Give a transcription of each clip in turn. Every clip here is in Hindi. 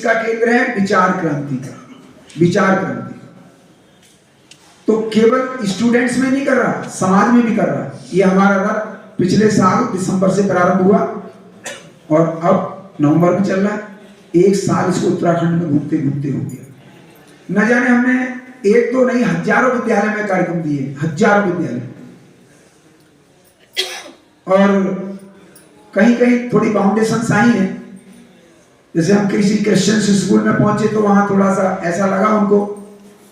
किसका केंद्र है? विचार क्रांति का, विचार क्रांति। तो केवल स्टूडेंट्स में नहीं कर रहा, समाज में भी कर रहा। ये हमारा रथ पिछले साल दिसंबर से प्रारंभ हुआ और अब नवंबर में चल रहा है। एक साल इसको उत्तराखंड में घूमते घूमते हो गया। न जाने हमने एक दो नहीं हजारों विद्यालय में कार्यक्रम दिए, हजारों विद्यालय। और कहीं कहीं थोड़ी बाउंडेशन आई है। जैसे हम किसी क्रिश्चियन स्कूल में पहुंचे तो वहां थोड़ा सा ऐसा लगा उनको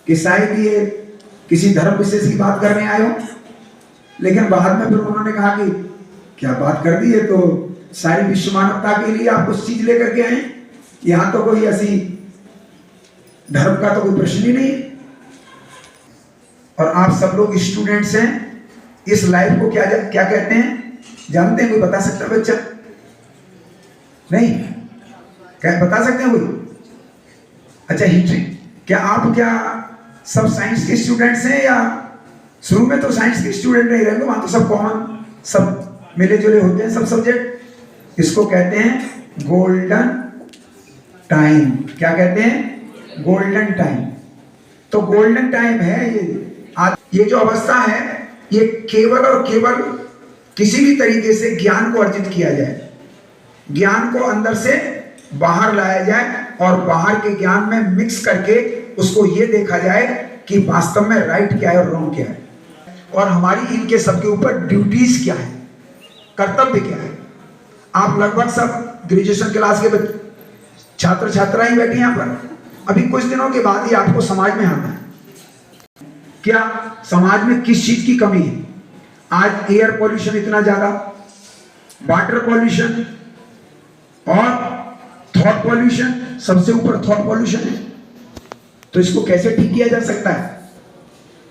कि शायद ये किसी धर्म विशेष की बात करने आए हो, लेकिन बाद में फिर उन्होंने कहा कि क्या बात कर दी है, तो सारी विश्व मानवता के लिए आप कुछ चीज लेकर के आए। यहां तो कोई ऐसी धर्म का तो कोई प्रश्न ही नहीं। और आप सब लोग स्टूडेंट्स हैं, इस लाइफ को क्या क्या कहते हैं जानते हैं? कोई बता सकता है बच्चा? नहीं क्या बता सकते हैं कोई? अच्छा हिस्ट्री, क्या सब साइंस के स्टूडेंट्स हैं? या शुरू में तो साइंस के स्टूडेंट नहीं रहेंगे, वहां तो सब कॉमन, सब मिले जुले होते हैं सब सब्जेक्ट। इसको कहते हैं गोल्डन टाइम। क्या कहते हैं? Golden time. तो गोल्डन टाइम है ये। आज ये जो अवस्था है ये केवल और केवल किसी भी तरीके से ज्ञान को अर्जित किया जाए, ज्ञान को अंदर से बाहर लाया जाए और बाहर के ज्ञान में मिक्स करके उसको ये देखा जाए कि वास्तव में राइट क्या है और रॉन्ग क्या है, और हमारी इनके सबके ऊपर ड्यूटीज क्या है, कर्तव्य क्या है। आप लगभग सब ग्रेजुएशन क्लास के छात्र छात्रा ही बैठे यहाँ पर। अभी कुछ दिनों के बाद ही आपको समाज में आना है क्या समाज में किस चीज की कमी है। आज एयर पॉल्यूशन इतना ज्यादा, वाटर पॉल्यूशन और थॉट पॉल्यूशन, सबसे ऊपर थॉट पॉल्यूशन है। तो इसको कैसे ठीक किया जा सकता है?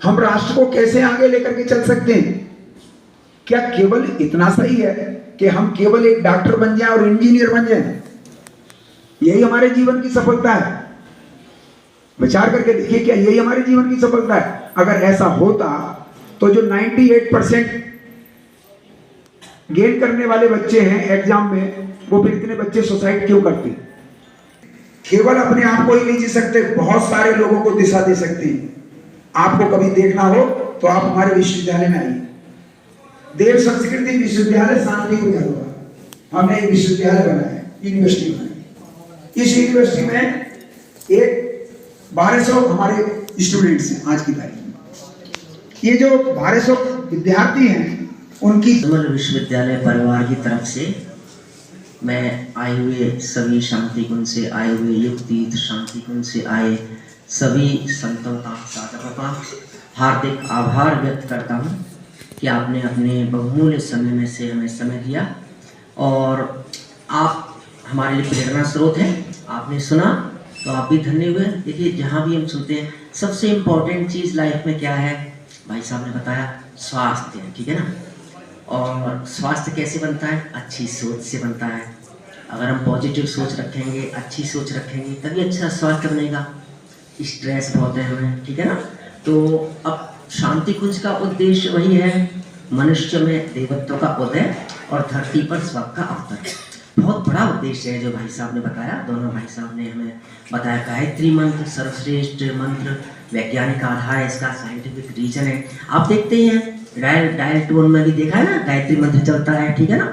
हम राष्ट्र को कैसे आगे लेकर के चल सकते हैं? क्या केवल इतना सही है कि हम केवल एक डॉक्टर बन जाएं और इंजीनियर बन जाएं? यही हमारे जीवन की सफलता है? विचार करके देखिए, क्या यही हमारे जीवन की सफलता है? अगर ऐसा होता तो जो 98% गेन करने वाले बच्चे हैं एग्जाम में, वो फिर इतने बच्चे सुसाइड क्यों करते? केवल अपने आप को ही नहीं जी सकते, बहुत सारे लोगों को दिशा दे सकते हैं। आपको कभी देखना हो तो आप हमारे विश्वविद्यालय में आइए, देव संस्कृति विश्वविद्यालय शांतिकुंज होगा। हमने एक विश्वविद्यालय बनाया है, यूनिवर्सिटी बनाई। इस यूनिवर्सिटी में एक 1200 हमारे स्टूडेंट्स हैं आज की तारीख में। ये जो 1200 विद्यार्थी हैं उनकी विश्वविद्यालय परिवार की तरफ से मैं आए हुए सभी शांति कुंज से आए हुए युग तीर्थ शांति कुंज से आए सभी संतों का साधकों का हार्दिक आभार व्यक्त करता हूँ कि आपने अपने बहुमूल्य समय में से हमें समय दिया और आप हमारे लिए प्रेरणा स्रोत हैं। आपने सुना तो आप भी धन्य हुए। देखिए, जहाँ भी हम सुनते हैं सबसे इम्पोर्टेंट चीज़ लाइफ में क्या है, भाई साहब ने बताया, स्वास्थ्य, ठीक है ना। और स्वास्थ्य कैसे बनता है? अच्छी सोच से बनता है। अगर हम पॉजिटिव सोच रखेंगे, अच्छी सोच रखेंगे, तभी अच्छा स्वास्थ्य बनेगा। स्ट्रेस बहुत है हमें, ठीक है ना। तो अब शांति कुंज का उद्देश्य वही है, मनुष्य में देवत्व का उदय और धरती पर स्वर्ग का अवतरण। बहुत बड़ा उद्देश्य है जो भाई साहब ने बताया, दोनों भाई साहब ने हमें बताया। गायत्री मंत्र सर्वश्रेष्ठ मंत्र, वैज्ञानिक आधार है इसका, साइंटिफिक रीजन है। आप देखते ही हैं डायल टोन में भी देखा है ना, गायत्री मंत्र चलता है, ठीक है ना।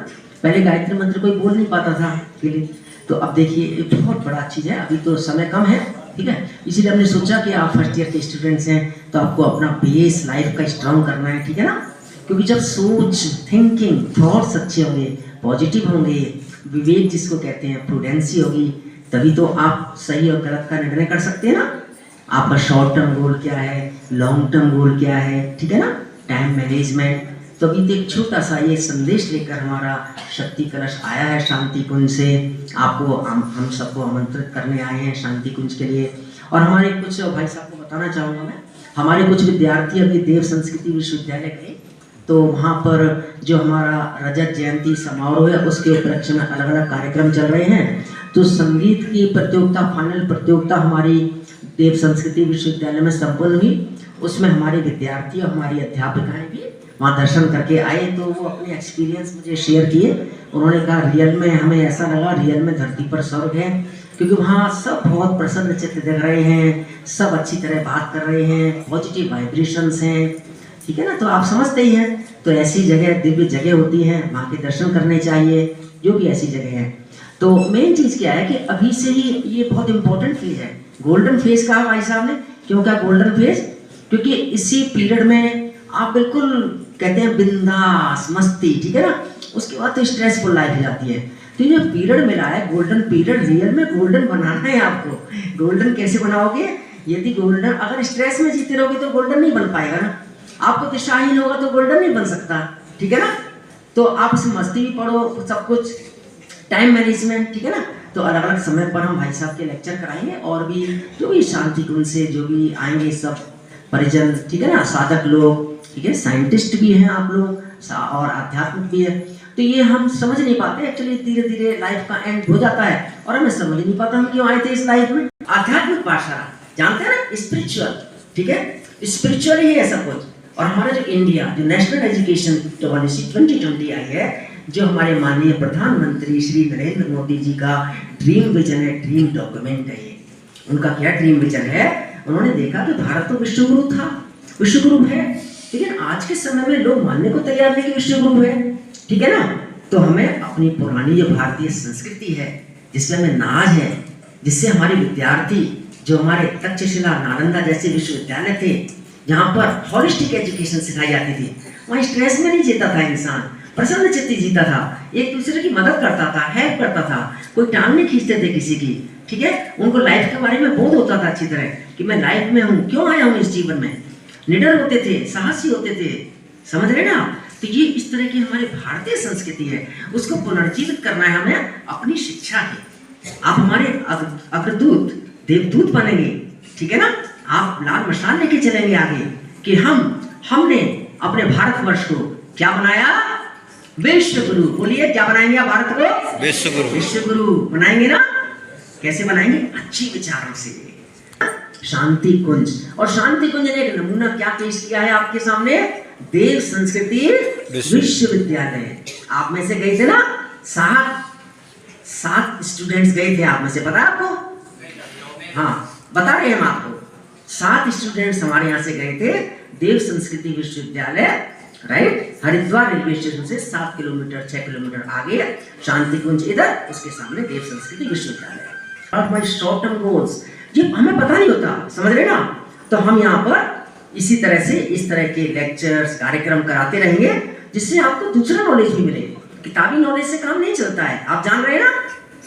पहले गायत्री मंत्र कोई बोल नहीं पाता था अकेले, तो अब देखिए ये बहुत बड़ा चीज़ है। अभी तो समय कम है, ठीक है, इसीलिए हमने सोचा कि आप फर्स्ट ईयर के स्टूडेंट्स हैं तो आपको अपना बेस लाइफ का स्ट्रॉन्ग करना है, ठीक है ना। क्योंकि जब सोच, थिंकिंग, थॉट्स अच्छे होंगे, पॉजिटिव होंगे, विवेक जिसको कहते हैं, प्रूडेंसी होगी, तभी तो आप सही और गलत का निर्णय कर सकते हैं ना। आपका शॉर्ट टर्म गोल क्या है, लॉन्ग टर्म गोल क्या है, ठीक है ना, टाइम मैनेजमेंट। तो अभी तो एक छोटा सा ये संदेश लेकर हमारा शक्ति कलश आया है शांति कुंज से। आपको हम सबको आमंत्रित करने आए हैं शांति कुंज के लिए। और हमारे कुछ भाई साहब को बताना चाहूँगा मैं, हमारे कुछ विद्यार्थी अभी देव संस्कृति विश्वविद्यालय गए, तो वहाँ पर जो हमारा रजत जयंती समारोह है उसके उपलक्ष्य में अलग अलग कार्यक्रम चल रहे हैं। तो संगीत की प्रतियोगिता, फाइनल प्रतियोगिता हमारी देव संस्कृति विश्वविद्यालय में संपन्न हुई। उसमें हमारे विद्यार्थी और हमारी अध्यापिकाएं भी वहाँ दर्शन करके आए, तो वो अपने एक्सपीरियंस मुझे शेयर किए। उन्होंने कहा रियल में हमें ऐसा लगा, रियल में धरती पर स्वर्ग है। क्योंकि वहाँ सब बहुत प्रसन्न चित्त दिख रहे हैं, सब अच्छी तरह बात कर रहे हैं, पॉजिटिव वाइब्रेशंस हैं, ठीक है ना। तो आप समझते ही हैं, तो ऐसी जगह दिव्य जगह होती है, वहाँ के दर्शन करने चाहिए, जो भी ऐसी जगह है। तो मेन चीज़ क्या है कि अभी से ही ये बहुत इंपॉर्टेंट फेज है, गोल्डन फेज कहा भाई साहब ने। क्यों क्या गोल्डन फेज? क्योंकि इसी पीरियड में आप बिल्कुल कहते हैं बिंदास मस्ती, ठीक है ना। उसके बाद तो स्ट्रेसफुल लाइफ जाती है। तो ये पीरियड मिला है गोल्डन पीरियड, रियल में गोल्डन बनाना है आपको। गोल्डन कैसे बनाओगे? यदि गोल्डन अगर स्ट्रेस में जीते रहोगे तो गोल्डन नहीं बन पाएगा ना। आपको दिशाहीन होगा तो गोल्डन नहीं बन सकता, ठीक है ना। तो आप इसमें मस्ती भी पढ़ो, सब कुछ टाइम मैनेजमेंट, ठीक है ना। तो अलग अलग समय पर हम भाई साहब के लेक्चर कराएंगे, और भी जो भी शांति कुंज से जो भी आएंगे सब परिजन, ठीक है ना, साधक लोग, ठीक है, साइंटिस्ट भी हैं आप लोग, और आध्यात्मिक भी है। तो ये हम समझ नहीं पाते एक्चुअली, धीरे धीरे लाइफ का एंड हो जाता है और हमें समझ नहीं पाता हम क्यों आए थे इस लाइफ में। आध्यात्मिक पाठशाला जानते हैं ना, स्पिरिचुअल, ठीक है, स्पिरिचुअल ही है सब कुछ। और हमारा जो इंडिया जो नेशनल एजुकेशन पॉलिसी 2020 आई है, जो हमारे माननीय प्रधानमंत्री श्री नरेंद्र मोदी जी का ड्रीम विजन है, ड्रीम डॉक्यूमेंट है ये। उनका क्या ड्रीम विजन है? उन्होंने देखा कि भारत तो विश्वगुरु था, विश्वगुरु है, लेकिन आज के समय में लोग मानने को तैयार नहीं कि विश्वगुरु है, ठीक है ना। तो हमें अपनी पुरानी जो भारतीय संस्कृति है, जिसमें हमें नाज है, जिससे हमारे विद्यार्थी जो हमारे तक्षशिला नालंदा जैसे विश्वविद्यालय थे, जहाँ पर हॉलिस्टिक एजुकेशन सिखाई जाती थी, वहाँ स्ट्रेस में नहीं जीता था इंसान, प्रसन्न चित्ती जीता था, एक दूसरे की मदद करता था, हेल्प करता था, कोई टांग नहीं खींचते थे किसी की, ठीक है। उनको लाइफ के बारे में बोध होता था अच्छी तरह कि मैं लाइफ में हूँ, क्यों आया हूँ इस जीवन में। निडर होते थे, साहसी होते थे, समझ रहे ना। तो ये इस तरह की हमारी भारतीय संस्कृति है, उसको पुनर्जीवित करना है हमें अपनी शिक्षा की। आप हमारे अग्रदूत, देवदूत बनेंगे, ठीक है ना। आप लाल मशाल लेके चलेंगे आगे कि हमने अपने भारतवर्ष को क्या बनाया? विश्व गुरु। बोलिए क्या बनाएंगे आप भारत को? विश्वगुरु। विश्वगुरु बनाएंगे ना। कैसे बनाएंगे? अच्छी विचारों से। शांति कुंज, और शांति कुंज ने एक नमूना क्या पेश किया है आपके सामने? देव संस्कृति विश्वविद्यालय। आप में से गए थे ना, सात स्टूडेंट्स गए थे आप में से, पता है आपको? हाँ, बता रहे हैं हम आपको। 7 स्टूडेंट्स हमारे यहाँ से गए थे देव संस्कृति विश्वविद्यालय, राइट। हरिद्वार रेलवे स्टेशन से 7 किलोमीटर 6 किलोमीटर आगे शांति कुंज इधर, उसके सामने देव संस्कृति विश्वविद्यालय। और हमारे शॉर्ट टर्म गोल्स ये हमें पता नहीं होता, समझ रहे ना। तो हम यहाँ पर इसी तरह से इस तरह के लेक्चर्स कार्यक्रम कराते रहेंगे, जिससे आपको दूसरा नॉलेज भी मिले। किताबी नॉलेज से काम नहीं चलता है, आप जान रहे हैं ना।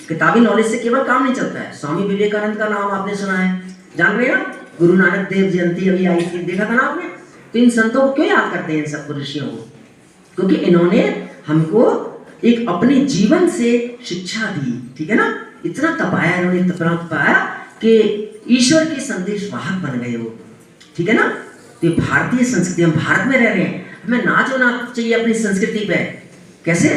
किताबी नॉलेज से केवल काम नहीं चलता है। स्वामी विवेकानंद का नाम आपने सुना है, जान रहे हैं ना। गुरु नानक देव जयंती अभी आई थी, देखा था ना आपने। तो इन संतों को क्यों याद करते हैं, इन सबको ऋषियों को? क्योंकि इन्होंने हमको एक अपने जीवन से शिक्षा दी, ठीक है ना। इतना तपाया इन्होंने, इतना तपाया कि ईश्वर के संदेश वाहक बन गए वो, ठीक है ना। तो भारतीय संस्कृति, हम भारत में रह रहे हैं, हमें नाच होना चाहिए अपनी संस्कृति पे। कैसे?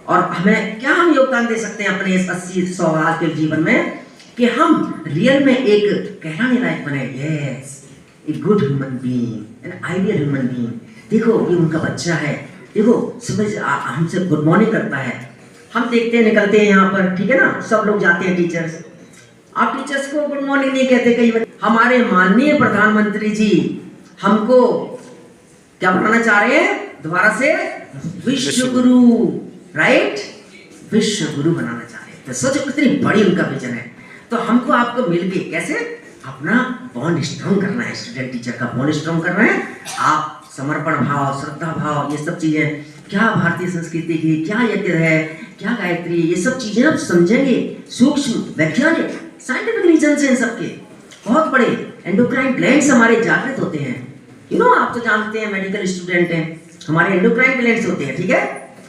और हमें क्या हम योगदान दे सकते हैं अपने इस 80-100 आज के जीवन में, कि हम रियल में एक कहलाने लायक बने। Yes, a good human being, an ideal human being. देखो ये उनका बच्चा है, देखो सुबह हमसे गुड मॉर्निंग करता है, हम देखते हैं निकलते हैं यहाँ पर, ठीक है ना। सब लोग जाते हैं टीचर्स, आप टीचर्स को गुड मॉर्निंग नहीं कहते कई। हमारे माननीय प्रधानमंत्री जी हमको क्या बनाना चाह रहे हैं? दोबारा से विश्वगुरु, राइट, विश्वगुरु बनाना चाह रहे हैं। तो सोचो कितनी बड़ी उनका विजन है। तो हमको आपको मिलके कैसे अपना बॉन्ड स्ट्रॉन्ग करना है, स्टूडेंट टीचर का बॉन्ड स्ट्रॉन्ग करना है। आप समर्पण भाव, श्रद्धा भाव, ये सब चीजें, क्या भारतीय संस्कृति की क्या यज्ञ है, क्या गायत्री, ये सब चीजें आप समझेंगे। सूक्ष्म वैज्ञानिक साइंटिफिक रीजन से इन सबके बहुत बड़े एंडोक्राइन ग्लैंड्स हमारे जागृत होते हैं। यू नो, आप तो जानते हैं, मेडिकल स्टूडेंट हैं, हमारे एंडोक्राइन ग्लैंड्स होते हैं, ठीक है।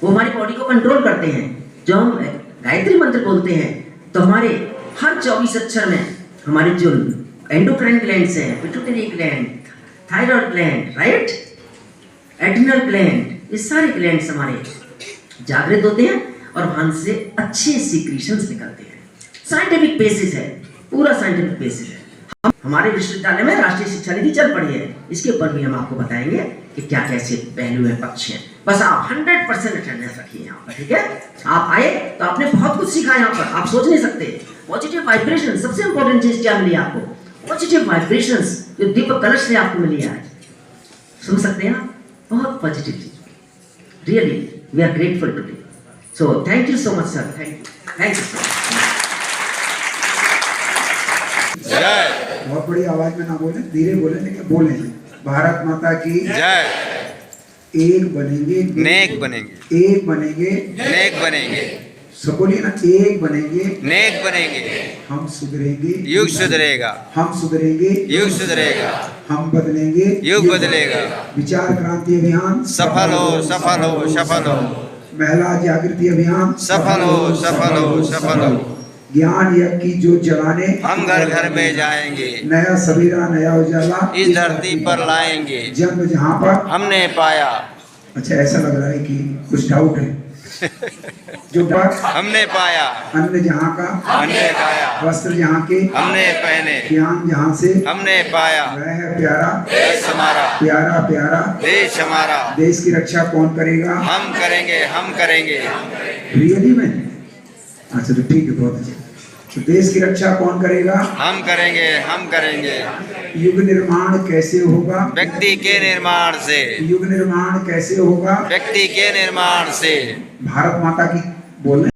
वो हमारी बॉडी को कंट्रोल करते हैं। जो हम गायत्री मंत्र बोलते हैं तो हमारे हर 24 अक्षर में हमारे जो एंडोक्राइन ग्लैंड्स हैं, pituitary gland, thyroid gland, right, adrenal gland, ये सारे ग्लैंड्स हमारे जागृत होते हैं और वहां से अच्छे सीक्रेशंस निकलते हैं। साइंटिफिक बेसिस है, पूरा साइंटिफिक बेसिस है। हमारे विश्वविद्यालय में राष्ट्रीय शिक्षा नीति चल पड़ी है, इसके ऊपर भी हम आपको बताएंगे कि क्या कैसे पहलू है, पक्ष है। बस आप 100% अटेंडेंस रखिए यहाँ पर, ठीक है। आप आए तो आपने बहुत कुछ सीखा यहाँ पर, आप सोच नहीं सकते। पॉजिटिव वाइब्रेशन सबसे इंपॉर्टेंट चीज क्या मिली आपको? पॉजिटिव वाइब्रेशंस जो दीपक कलश से आपको मिली है आज। सुन सकते हैं ना, बहुत पॉजिटिव चीज। Really we are grateful today. So thank you so much sir, thank you sir. जय। बहुत बड़ी आवाज में ना बोले, धीरे बोले, लेकिन बोले। भारत माता की जय। एक बनेंगे नेक बनेंगे, एक बनेंगे नेक बनेंगे, सब बोलिए ना, एक बनेंगे नेक बनेंगे, हम सुधरेंगे युग सुधरेगा, हम सुधरेंगे युग सुधरेगा, हम बदलेंगे युग बदलेगा। विचार क्रांति अभियान सफल हो, सफल हो, सफल हो, महिला जागृति अभियान सफल हो, सफल हो, सफल हो। ज्ञान यज्ञ की ज्योत जलाने हम घर घर में जाएंगे, नया सवेरा नया उजाला इस धरती पर लाएंगे। जन्म जहाँ पर। हमने पाया, अच्छा ऐसा लग रहा है कि कुछ डाउट है। जो पर हमने पाया, अन्न जहाँ का, हमने पाया, वस्त्र जहाँ के, हमने पहने, ज्ञान जहाँ से, हमने पाया। वह है प्यारा, देश हमारा, प्यारा प्यारा देश हमारा। देश की रक्षा कौन करेगा? हम करेंगे, हम करेंगे। रियली में? अच्छा तो ठीक है, बहुत अच्छा। तो देश की रक्षा कौन करेगा? हम करेंगे, हम करेंगे। युग निर्माण कैसे होगा? व्यक्ति के निर्माण से, युग निर्माण कैसे होगा? व्यक्ति के निर्माण से। भारत माता की बोल रहे हैं।